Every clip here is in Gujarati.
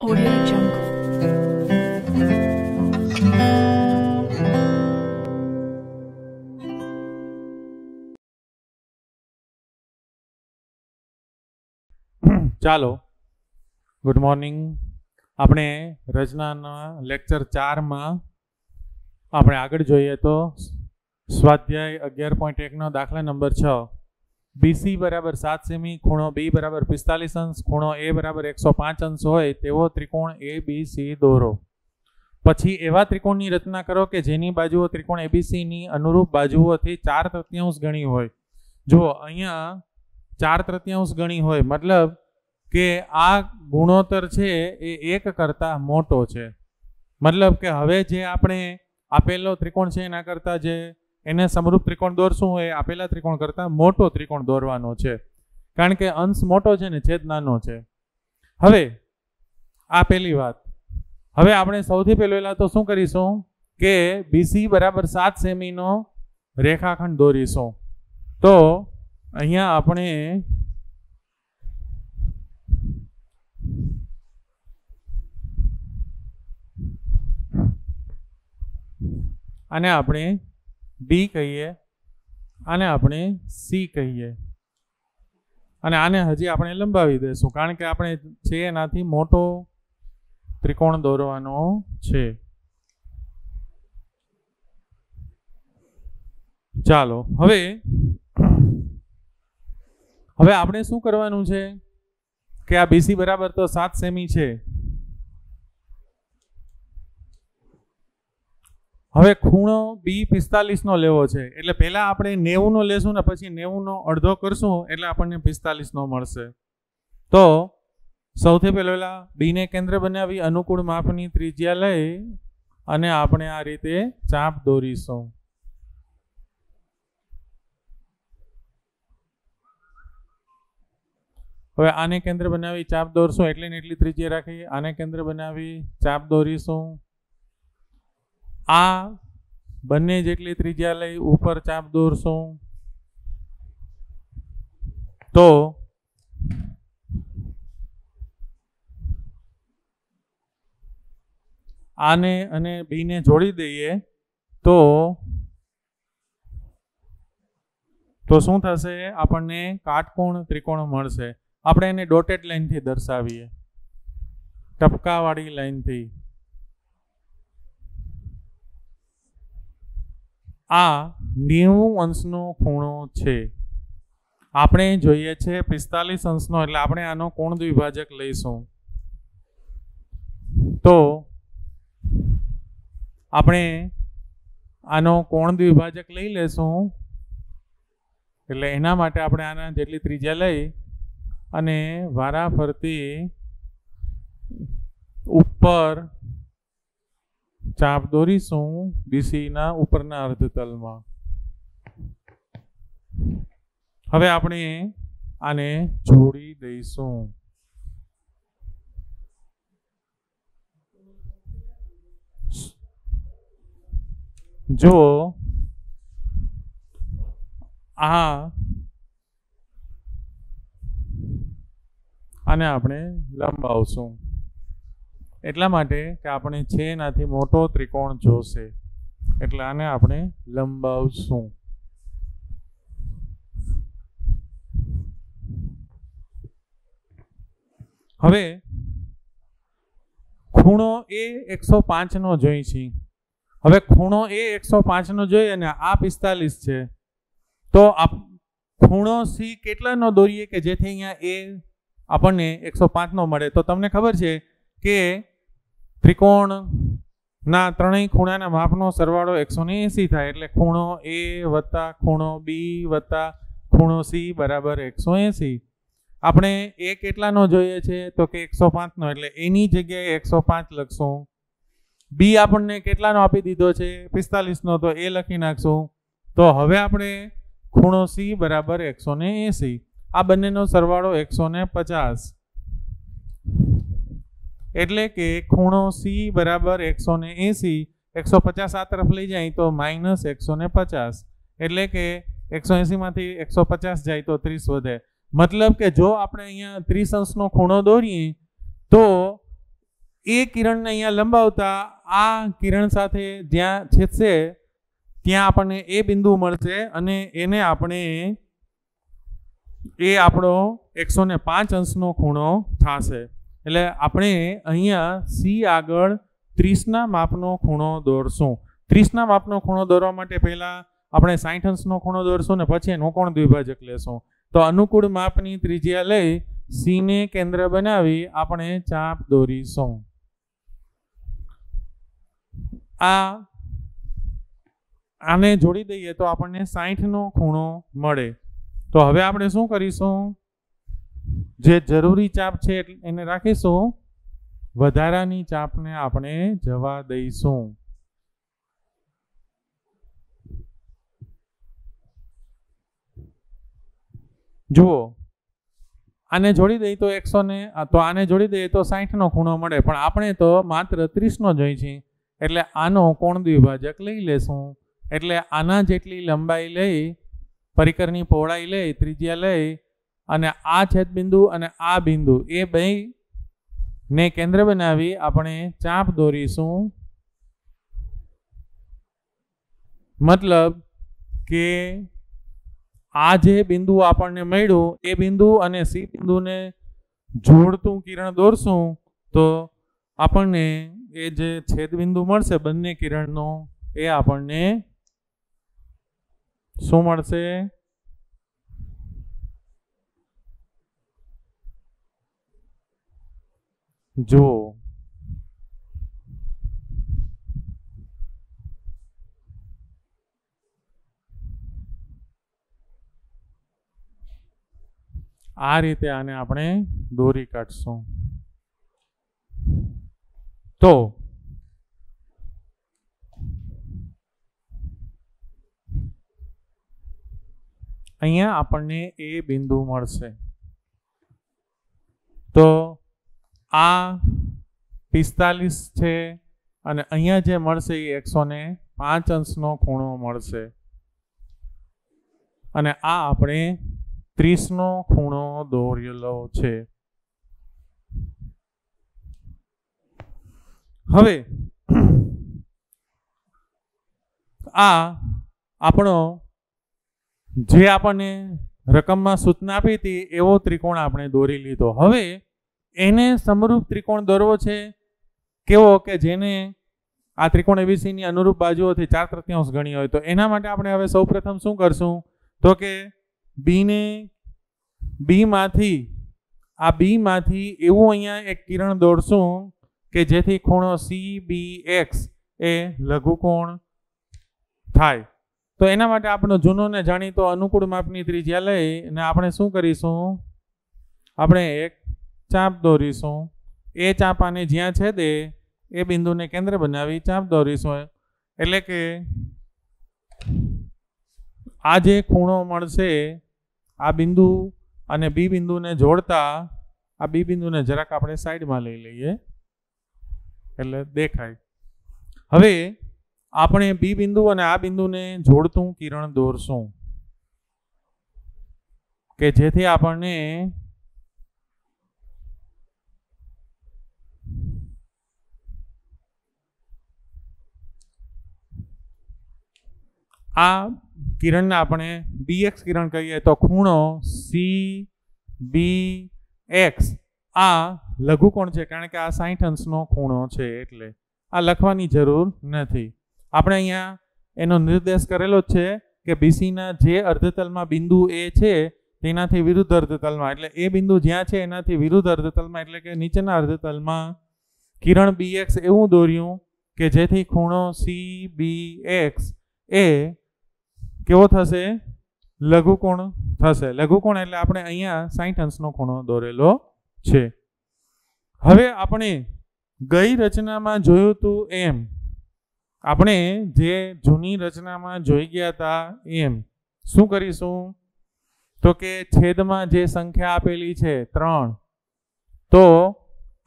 Audio Jungle. ચાલો ગુડ મોર્નિંગ. આપણે રચનાના લેક્ચર 4 માં આપણે આગળ જોઈએ તો સ્વાધ્યાય 11.1 દાખલા નંબર 6 BC બરાબર 7 સેમી, ખૂણો B બરાબર 45 અંશ, ખૂણો A બરાબર 105 અંશ હોય તેવો ત્રિકોણ ABC દોરો. પછી એવા ત્રિકોણની રચના કરો કે જેની બાજુઓ ત્રિકોણ ABC ની અનુરૂપ બાજુઓથી 4/3 ગણી હોય. જો અહીંયા 4/3 ગણી હોય મતલબ કે આ ગુણોત્તર છે એ 1 કરતાં મોટો છે. મતલબ કે હવે જે આપણે આપેલો ત્રિકોણ છે એના કરતાં જે એને સમરૂપ ત્રિકોણ દોરશું એ આપેલા ત્રિકોણ કરતાં મોટો ત્રિકોણ દોરવાનો છે, કારણ કે અંશ મોટો છે ને છેદ નાનો છે. હવે આ પહેલી વાત. હવે આપણે સૌથી પહેલા તો શું કરીશું કે BC બરાબર 7 સેમીનો રેખાખંડ દોરીશું. તો અહીંયા આપણે આને આપણે D કહીએ, આને આપણે C કહીએ, અને આને હજી આપણે લંબાવી દઈશું કારણ કે આપણે છે એનાથી મોટો ત્રિકોણ દોરવાનો છે. ચાલો હવે આપણે શું કરવાનું છે કે આ BC બરાબર તો 7 સેમી છે. હવે ખૂણો B 45 નો લેવો છે, એટલે પહેલા આપણે 90 નો લેશું ને પછી 90 નો અડધો કરશું એટલે આપણને 45 નો મળશે. તો સૌથી પહેલા B ને કેન્દ્ર બનાવી અનુકૂળ માપની ત્રિજ્યા લઈ અને આપણે આ રીતે ચાપ દોરીશું. હવે આને કેન્દ્ર બનાવી ચાપ દોરશું એટલે ને એટલી ત્રિજ્યા રાખી આને કેન્દ્ર બનાવી ચાપ દોરીશું. આ બંને જેટલી ત્રિજ્યા લઈ ઉપર ચાપ દોરશું. તો આને અને B ને જોડી દઈએ તો શું થશે? આપણને કાટકોણ ત્રિકોણ મળશે. આપણે એને ડોટેડ લાઈનથી દર્શાવીએ, ટપકાવાળી લાઈનથી. આ 90 અંશનો ખૂણો છે. આપણે જોઈએ છે 45 અંશનો, એટલે આપણે આનો કોણ દ્વિભાજક લઈશું. તો આપણે આનો કોણ દ્વિભાજક લઈ લેશું, એટલે એના માટે આપણે આના જેટલી ત્રિજ્યા લઈ અને વારા ફરતી ઉપર ચાપ દોરીશું BC ના ઉપરના અર્ધતલમાં. હવે આપણે આને જોડી દઈશું. જો આને આપણે લંબાવશું એટલા માટે કે આપણે છે એનાથી મોટો ત્રિકોણ જોશે, એટલે આને આપણે લંબાવશું. હવે ખૂણો A 105 નો જોઈ છે. હવે ખૂણો A 105 નો જોઈએ અને આ 45 છે, તો ખૂણો C કેટલાનો દોરીએ કે જેથી અહીંયા A આપણને 105 નો મળે? તો તમને ખબર છે કે ત્રિકોણના ત્રણેય ખૂણાના માપનો સરવાળો 180 થાય, એટલે ખૂણો A વત્તા ખૂણો B વત્તા ખૂણો C બરાબર 180. આપણે A કેટલાનો જોઈએ છે? તો કે 105 નો, એટલે એની જગ્યાએ 105 લખશું. B આપણને કેટલાનો આપી દીધો છે? 45 નો, તો એ લખી નાખશું. તો હવે આપણે ખૂણો C બરાબર 180, આ બંનેનો સરવાળો 150, એટલે કે ખૂણો C બરાબર 180, 150 આ તરફ લઈ જાય તો -150, એટલે કે 180 માંથી 150 જાય તો 30 વધે. મતલબ કે જો આપણે અહીંયા 30 અંશનો ખૂણો દોરીએ તો એ કિરણને અહીંયા લંબાવતા આ કિરણ સાથે જ્યાં છેદશે ત્યાં આપણને એ બિંદુ મળશે અને એને આપણે એ આપણો 105 અંશનો ખૂણો થશે. એટલે આપણે અહીંયા સી આગળ 30ના માપનો ખૂણો દોરશું. 30ના માપનો ખૂણો દોરવા માટે પહેલા આપણે 60 અંશનો ખૂણો દોરશું ને પછી એનો કોણ દ્વિભાજક લેશું. તો અનુકૂળ માપની ત્રિજ્યા લઈ સી ને કેન્દ્ર બનાવી આપણે ચાપ દોરીશું. આને જોડી દઈએ તો આપણને 60નો ખૂણો મળે. તો હવે આપણે શું કરીશું? જે જરૂરી ચાપ છે એને રાખીશું, વધારાની ચાપને આપણે જવા દઈશું. જુઓ, આને જોડી દઈએ તો 100 તો આને જોડી દઈએ તો 60નો ખૂણો મળે, પણ આપણે તો માત્ર 30નો જોઈ છે એટલે આનો કોણ દ્વિભાજક લઈ લેશું. એટલે આના જેટલી લંબાઈ લઈ, પરિકરની પહોળાઈ લઈ, ત્રિજ્યા લઈ અને આ છેદબિંદુ અને આ બિંદુ એ બે ને કેન્દ્ર બનાવી આપણે ચાપ દોરીશું. મતલબ કે આ જે બિંદુ આપણને મળ્યું એ બિંદુ અને સી બિંદુને જોડતું કિરણ દોરશું તો આપણને એ જે છેદબિંદુ મળશે બંને કિરણનો એ આપણને શું મળશે? જો આ રીતે આને આપણે દોરી કાઢશું. તો અહીંયા આપણને એ બિંદુ મળશે. તો આ 45 છે અને અહીંયા જે મળશે એ 105 અંશનો ખૂણો મળશે અને આ આપણે 30નો ખૂણો દોરેલો છે. હવે આ આપણો જે આપણને રકમમાં સૂચના આપી હતી એવો ત્રિકોણ આપણે દોરી લીધો. હવે એને સમરૂપ ત્રિકોણ દોરવો છે કેવો કે જેને આ ત્રિકોણ એબીસીની અનુરૂપ બાજુઓથી 4/3 ગણી હોય. તો એના માટે આપણે હવે સૌપ્રથમ શું કરશું તો કે બી માંથી એવું અહીંયા એક કિરણ દોરશું કે જેથી ખૂણો CBX એ લઘુકોણ થાય. તો એના માટે આપણો જૂનો ને જાણીતો અનુકૂળ માપની ત્રિજ્યા લઈ અને આપણે શું કરીશું? આપણે એક ચાપ દોરીશું. એ ચાપ આને જ્યાં છેદે એ બિંદુને કેન્દ્ર બનાવી ચાપ દોરીશું. એટલે કે આ જે ખૂણો મળશે આ બિંદુ અને બી બિંદુને જોડતા આ બી બિંદુને જરાક આપણે સાઈડમાં લઈ લઈએ એટલે દેખાય. હવે આપણે બી બિંદુ અને આ બિંદુને જોડતું કિરણ દોરશું કે જેથી આપણને આ કિરણને આપણે BX કિરણ કહીએ તો ખૂણો CBX આ લઘુકોણ છે કારણ કે આ 60 અંશનો ખૂણો છે એટલે આ લખવાની જરૂર નથી. આપણે અહીંયા એનો નિર્દેશ કરેલો જ છે કે BCના જે અર્ધતલમાં બિંદુ એ છે તેનાથી વિરુદ્ધ અર્ધતલમાં એટલે એ બિંદુ જ્યાં છે એનાથી વિરુદ્ધ અર્ધતલમાં એટલે કે નીચેના અર્ધતલમાં કિરણ BX એવું દોર્યું કે જેથી ખૂણો CBX એ કેવો થશે? લઘુકોણ થશે. લઘુકોણ એટલે આપણે અહીંયા 60 અંશનો ખૂણો દોરેલો છે. હવે આપણે ગઈ રચનામાં જોયું હતું એમ આપણે જે જૂની રચનામાં જોઈ ગયા હતા એમ શું કરીશું તો કે છેદમાં જે સંખ્યા આપેલી છે 3 તો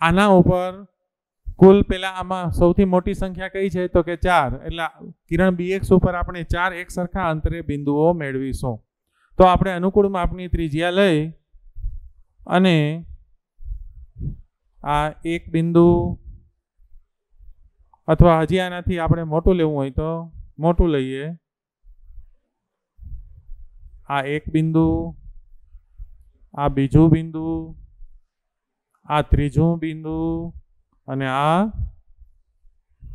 આના ઉપર કુલ પેલા આમાં સૌથી મોટી સંખ્યા કઈ છે તો કે 4 એટલે કિરણ BX ઉપર આપણે 4 એક સરખા અંતરે બિંદુઓ મેળવીશું. તો આપણે અનુકૂળ માપની ત્રિજ્યા લઈ અને આ એક બિંદુ अथवा हजी आनाथी आपणे मोटुं लेवुं होय तो मोटुं लईए। आ एक बिंदु, आ बीजું बिंदु, आ त्रीजुं बिंदु अने आ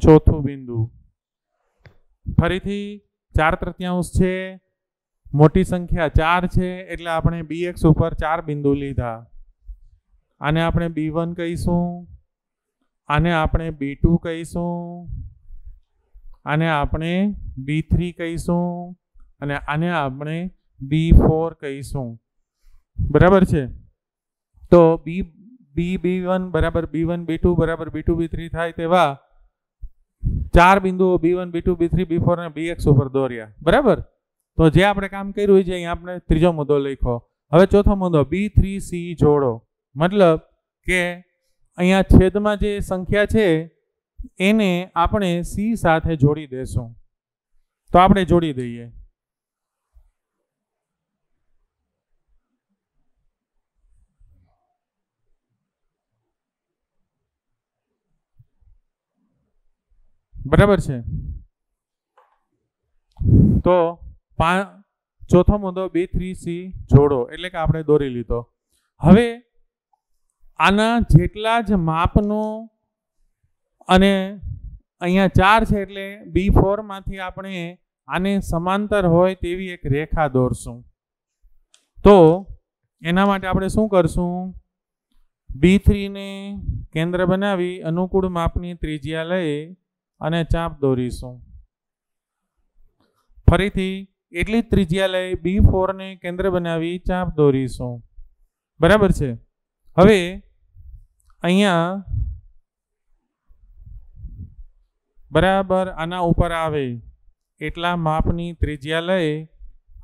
चौथुं बिंदु। फरीथी 4/3 छे, मोटी संख्या 4 छे एटले आपणे bx उपर 4 बिंदु लीधा। आने आपणे b1 कहीशुं, आने आपणे b2 कहीशुं, आने आपणे b3 कहीशुं अने आने आपणे b4 कहीशुं। बराबर छे। तो b1 बराबर b1 b2 बराबर b2 b3 थाय तेवा 4 बिंदु b1 b2 b3 b4 ने bx उपर दौर्या। बराबर। तो जे आपणे काम कर्युं छे अहीं आपणे त्रीजो मुद्दो लख्यो। हवे चौथो मुद्दो b3c जोड़ो। मतलब के अहींया छेदमां जे संख्या छे एने आपणे c साथे जोड़ी देशुं। तो आपणे जोड़ी दईए। बराबर छे। तो चौथो मुद्दो b3c जोड़ो एटले के आपणे दौरी लीधो। हवे आना जेटला ज मापनो अने अहींया 4 छे एटले b4 मांथी आपणे आने समांतर होय तेवी एक रेखा दौरशुं। तो एना माटे आपणे शुं करशुं? b3 ने केंद्र बनावी अनुकूल मापनी त्रिज्या लई अने चाप दौरीशुं। फरीथी एटली त्रिज्या लई b4 ने केंद्र बनावी चाप दौरीशुं। बराबर छे। हवे अहींया बराबर आना उपर आवे एटला मापनी त्रिज्या लई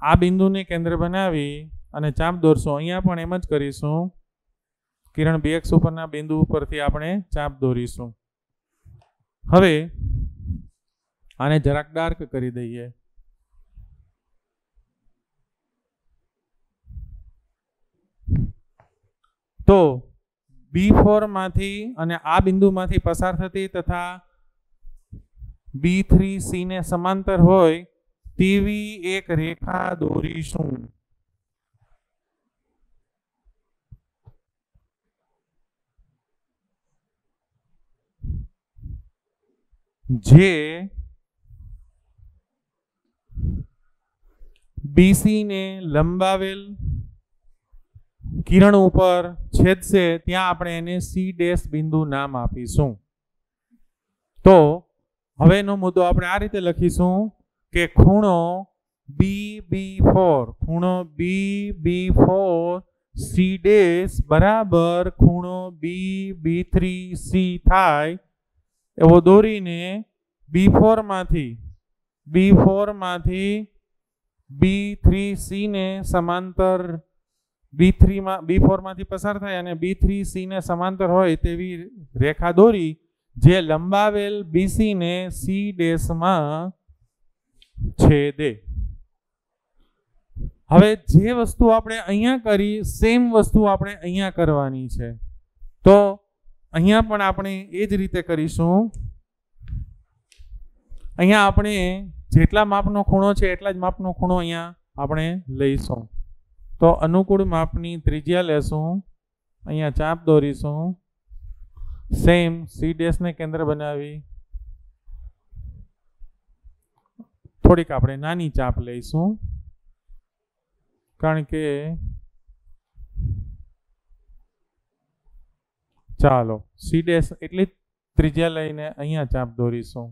आ बिंदु ने केंद्र बनावी अने चाप दौरशुं। अहींया पण एम ज करीशुं। किरण bx उपरना बिंदु परथी आपणे चाप दौरीशुं। हवे आने जराक डार्क करी दईए। तो b4 मांथी अने आ बिंदु मांथी पसार थती तथा b3c ने समांतर होय तेवी एक रेखा दौरीशुं। जे BC ने लंबावेल किरण उपर छेदशे त्यां आपणे एने C' बिंदु नाम आपीशुं। तो हवेनो मुद्दो आपणे आ रीते लखीशुं के खूणो BB4 खूणो BB4 C' बराबर खूणो BB3C थाय एवो दोरीने B4 मांथी B3C ने समांतर B4 मांथी पसार थाय अने B3C ने समांतर होय तेवी रेखा दोरी जे लंबावेल BC ने C' मां छेदे। हवे जे वस्तु आपणे अहींया करी सेम वस्तु आपणे अहींया करवानी छे। तो अहींया पण आपणे ए ज रीते करीशुं। अहींया आपणे जेटला मापनो खूणो छे एटला ज मापनो खूणो अहींया आपणे लईशुं। तो अनुकूल मापनी त्रिज्या लेशुं। अहींया चाप दौरीशुं। सेम C' ने केंद्र बनावी थोड़ीक आपणे नानी चाप लईशुं कारण के चालो C' एटली त्रिज्या लईने अहींया चाप दौरीशुं।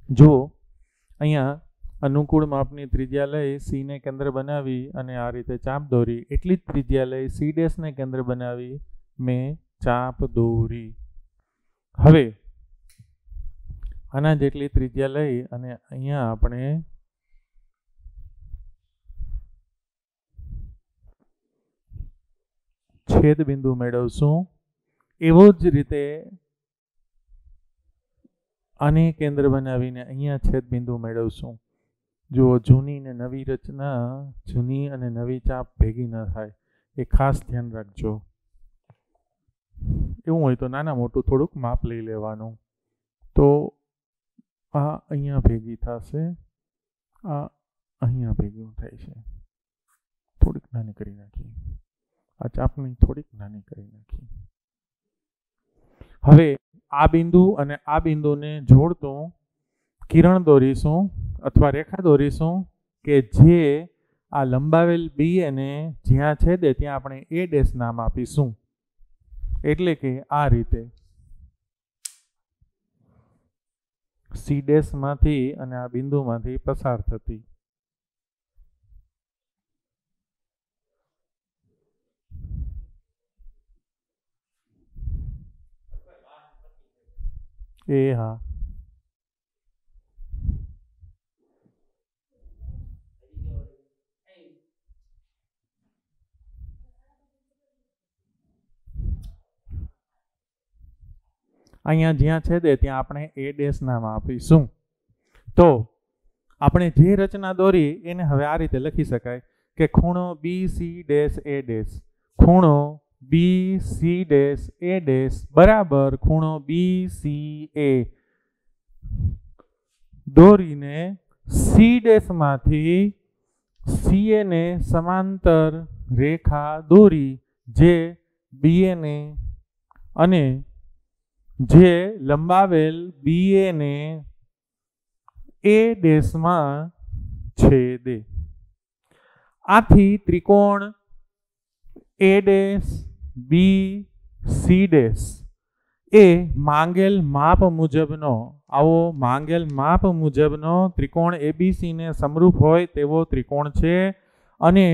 जो अहींया अनुकूल मापनी त्रिज्या लई C ने केंद्र बनावी अने आ रीते चाप दौरी एटली त्रिज्या लई C' ने केंद्र बनावी में चाप दौरी। हवे आना जेटली त्रिज्या लई अने अहींया आपणे छेद बिंदु मेळवशुं। एवो ज रीते आने केंद्र बनावीने अहींया छेद बिंदु मेळवशुं। जो जूनी ने नवी रचना जूनी अने नवी चाप भेगी न थाय ए खास ध्यान राखजो। एवुं होय तो नाना मोटुं थोडुंक माप लई लेवानुं। તો આ અહીંયા ભેગી થશે, આ અહીંયા ભેગું થાય છે. થોડીક નાની કરી નાખી, આ ચાપની થોડીક નાની કરી નાખી. હવે આ બિંદુ અને આ બિંદુને જોડતું કિરણ દોરીશું અથવા રેખા દોરીશું કે જે આ લંબાવેલ બી ને જ્યાં છેદે ત્યાં આપણે એ ડેશ નામ આપીશું. એટલે કે આ રીતે સી ડેશ માંથી અને આ બિંદુમાંથી પસાર થતી. એ હા, અહીંયા જ્યાં છેદે ત્યાં આપણે એ ડેશ નામ આપીશું. તો આપણે જે રચના દોરી એને હવે આ રીતે લખી શકાય કે ખૂણો B C dash A dash, ખૂણો B C dash A dash બરાબર ખૂણો બી સી એ. દોરીને સી ડેશ માંથી સીએ ને સમાંતર રેખા દોરી જે બીએ ને અને જે લંબાવેલ બીએ ને એ ડેશમાં છેદે. આથી ત્રિકોણ A dash B C dash A માંગેલ માપ મુજબનો, આવો માંગેલ માપ મુજબનો ત્રિકોણ એબીસી ને સમરૂપ હોય તેવો ત્રિકોણ છે. અને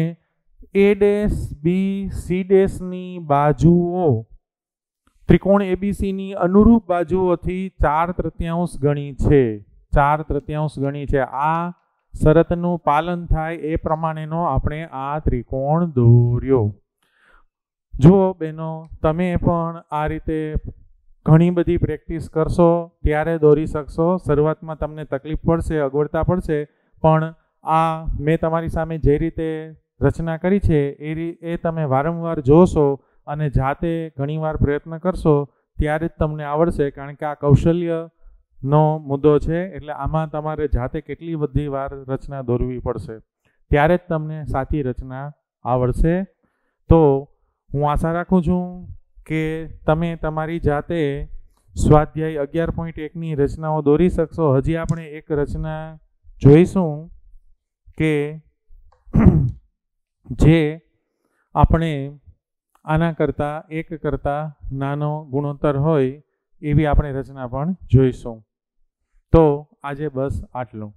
એ ડેશ બી સી ડેશની બાજુઓ ત્રિકોણ એબીસીની અનુરૂપ બાજુઓથી 4/3 ગણી છે. 4/3 ગણી છે. આ શરતનું પાલન થાય એ પ્રમાણેનો આપણે આ ત્રિકોણ દોર્યો. જુઓ બહેનો, તમે પણ આ રીતે ઘણી બધી પ્રેક્ટિસ કરશો ત્યારે દોરી શકશો. શરૂઆતમાં તમને તકલીફ પડશે, અગવડતા પડશે, પણ આ મેં તમારી સામે જે રીતે રચના કરી છે એ તમે વારંવાર જોશો અને જાતે ઘણીવાર પ્રયત્ન કરશો ત્યારે જ તમને આવડશે. કારણ કે આ કૌશલ્યનો મુદ્દો છે, એટલે આમાં તમારે જાતે કેટલી બધી વાર રચના દોરવી પડશે ત્યારે જ તમને સાચી રચના આવડશે. તો હું આશા રાખું છું કે તમે તમારી જાતે સ્વાધ્યાય 11.1ની રચનાઓ દોરી શકશો. હજી આપણે એક રચના જોઈશું કે જે આપણે આના કરતાં 1 કરતાં નાનો ગુણોત્તર હોય એવી આપણે રચના પણ જોઈશું. તો આજે બસ આટલું.